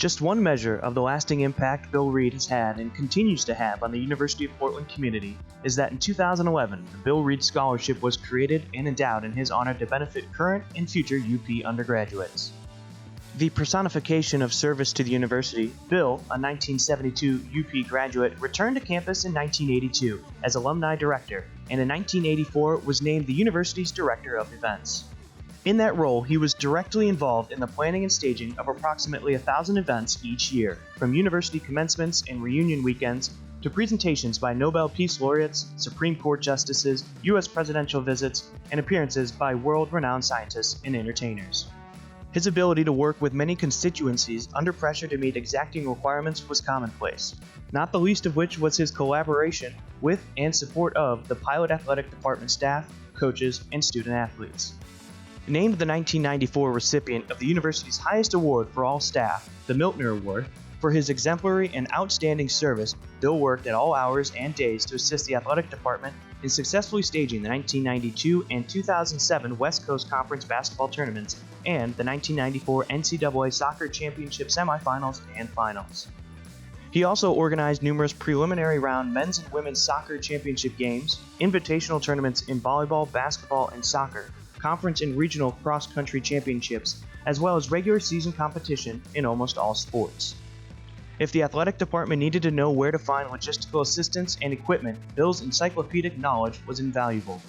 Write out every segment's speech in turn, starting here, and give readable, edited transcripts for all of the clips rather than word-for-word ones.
Just one measure of the lasting impact Bill Reed has had and continues to have on the University of Portland community is that in 2011, the Bill Reed Scholarship was created and endowed in his honor to benefit current and future UP undergraduates. The personification of service to the university, Bill, a 1972 UP graduate, returned to campus in 1982 as alumni director, and in 1984 was named the university's director of events. In that role, he was directly involved in the planning and staging of approximately 1,000 events each year, from university commencements and reunion weekends to presentations by Nobel Peace Laureates, Supreme Court justices, U.S. presidential visits, and appearances by world-renowned scientists and entertainers. His ability to work with many constituencies under pressure to meet exacting requirements was commonplace, not the least of which was his collaboration with and support of the Pilot Athletic Department staff, coaches, and student athletes. Named the 1994 recipient of the university's highest award for all staff, the Miltner Award, for his exemplary and outstanding service, Bill worked at all hours and days to assist the athletic department in successfully staging the 1992 and 2007 West Coast Conference basketball tournaments and the 1994 NCAA Soccer Championship semifinals and finals. He also organized numerous preliminary round men's and women's soccer championship games, invitational tournaments in volleyball, basketball, and soccer, conference and regional cross-country championships, as well as regular season competition in almost all sports. If the athletic department needed to know where to find logistical assistance and equipment, Bill's encyclopedic knowledge was invaluable.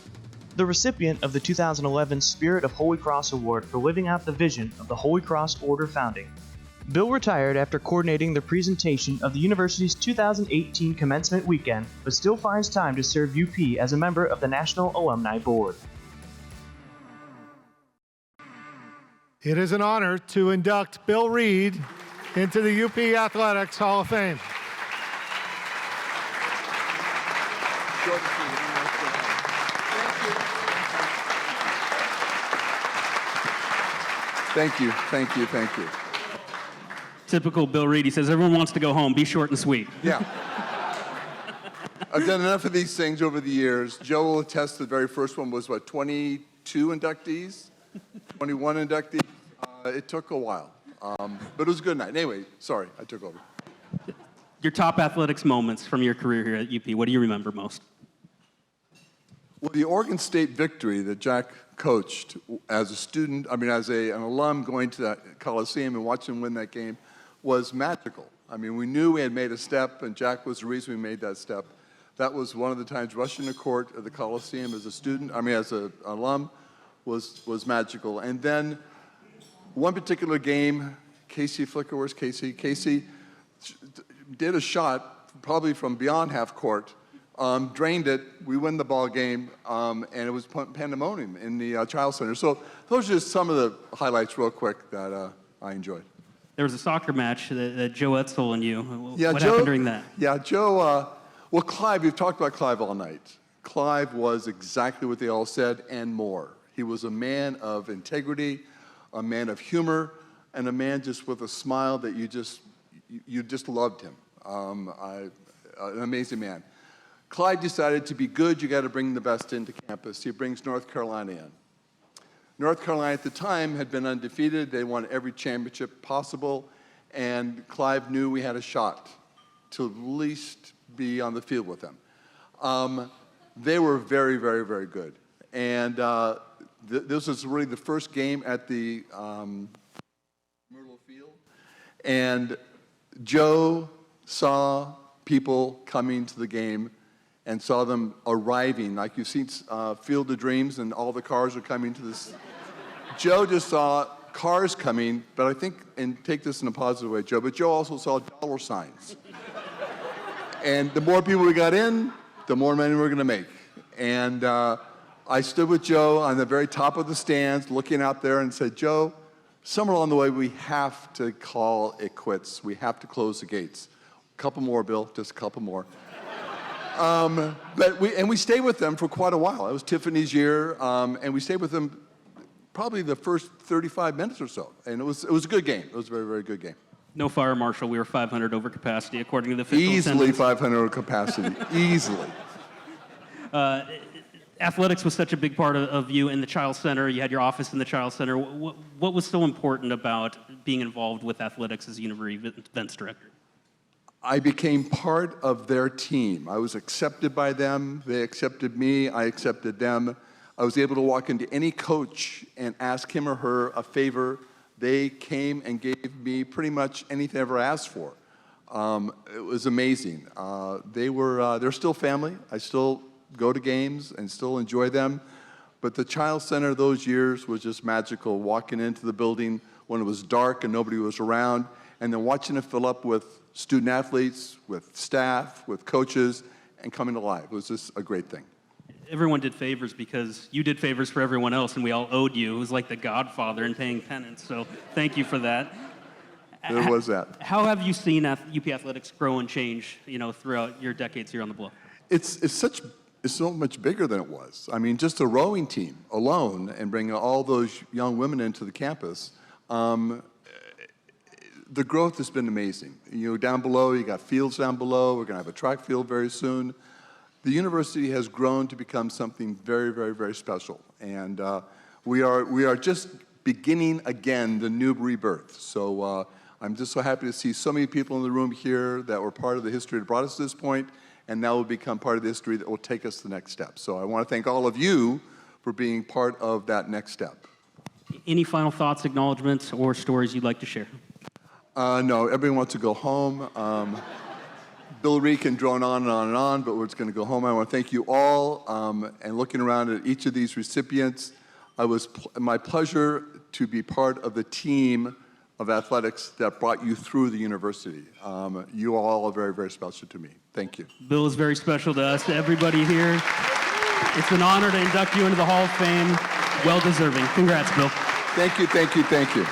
The recipient of the 2011 Spirit of Holy Cross Award for living out the vision of the Holy Cross Order founding, Bill retired after coordinating the presentation of the university's 2018 commencement weekend, but still finds time to serve UP as a member of the National Alumni Board. It is an honor to induct Bill Reed into the UP Athletics Hall of Fame. Thank you, thank you, thank you. Typical Bill Reed. He says, everyone wants to go home. Be short and sweet. Yeah. I've done enough of these things over the years. Joe will attest the very first one was, 22 inductees? 21 inductees? It took a while, but it was a good night. Anyway, sorry, I took over. Your top athletics moments from your career here at UP, what do you remember most? Well, the Oregon State victory that Jack coached as a student, as an alum going to that Coliseum and watching him win that game was magical. We knew we had made a step, and Jack was the reason we made that step. That was one of the times rushing the court at the Coliseum as a student, as an alum, was magical. And then one particular game, Casey Flicker, where's Casey? Casey did a shot, probably from beyond half court, drained it, we win the ball game, and it was pandemonium in the Child Center. So those are just some of the highlights real quick that I enjoyed. There was a soccer match that Joe Etzel and you. What Joe, happened during that? Yeah, Joe, well, Clive, we've talked about Clive all night. Clive was exactly what they all said and more. He was a man of integrity, a man of humor, and a man just with a smile that you just loved him. An amazing man. Clyde decided to be good, you got to bring the best into campus. He brings North Carolina in. North Carolina at the time had been undefeated. They won every championship possible, and Clive knew we had a shot to at least be on the field with them. They were very, very, very good. And this was really the first game at the Myrtle Field. And Joe saw people coming to the game and saw them arriving, like you've seen Field of Dreams and all the cars are coming to this. Joe just saw cars coming, but I think, and take this in a positive way, Joe, but Joe also saw dollar signs. And the more people we got in, the more money we're gonna make. And I stood with Joe on the very top of the stands, looking out there and said, Joe, somewhere along the way, we have to call it quits. We have to close the gates. A couple more, Bill, just a couple more. But we stayed with them for quite a while. It was Tiffany's year, and we stayed with them probably the first 35 minutes or so. And it was a good game. It was a very, very good game. No fire marshal. We were 500 over capacity, according to the official Easily attendance. 500 over capacity. Easily. Athletics was such a big part of you in the Child Center. You had your office in the Child Center. What was so important about being involved with athletics as University Events Director? I became part of their team. I was accepted by them. They accepted me. I accepted them. I was able to walk into any coach and ask him or her a favor. They came and gave me pretty much anything I ever asked for. It was amazing. They're still family. I still go to games and still enjoy them. But the Child Center those years was just magical, walking into the building when it was dark and nobody was around, and then watching it fill up with student athletes, with staff, with coaches, and coming alive. It was just a great thing. Everyone did favors because you did favors for everyone else, and we all owed you. It was like the Godfather in paying penance, so thank you for that. There was that. How have you seen UP Athletics grow and change, throughout your decades here on the block? It's so much bigger than it was. I mean, just a rowing team alone and bringing all those young women into the campus, the growth has been amazing. Down below, you got fields down below. We're going to have a track field very soon. The university has grown to become something very, very, very special. And we are just beginning again the new rebirth. So I'm just so happy to see so many people in the room here that were part of the history that brought us to this point, and now will become part of the history that will take us to the next step. So I want to thank all of you for being part of that next step. Any final thoughts, acknowledgments, or stories you'd like to share? No, everyone wants to go home. Bill Reed can drone on and on and on, but we're just going to go home. I want to thank you all. And looking around at each of these recipients, it was my pleasure to be part of the team of athletics that brought you through the university. You all are very, very special to me. Thank you. Bill is very special to us, to everybody here. It's an honor to induct you into the Hall of Fame. Well deserving. Congrats, Bill. Thank you, thank you, thank you.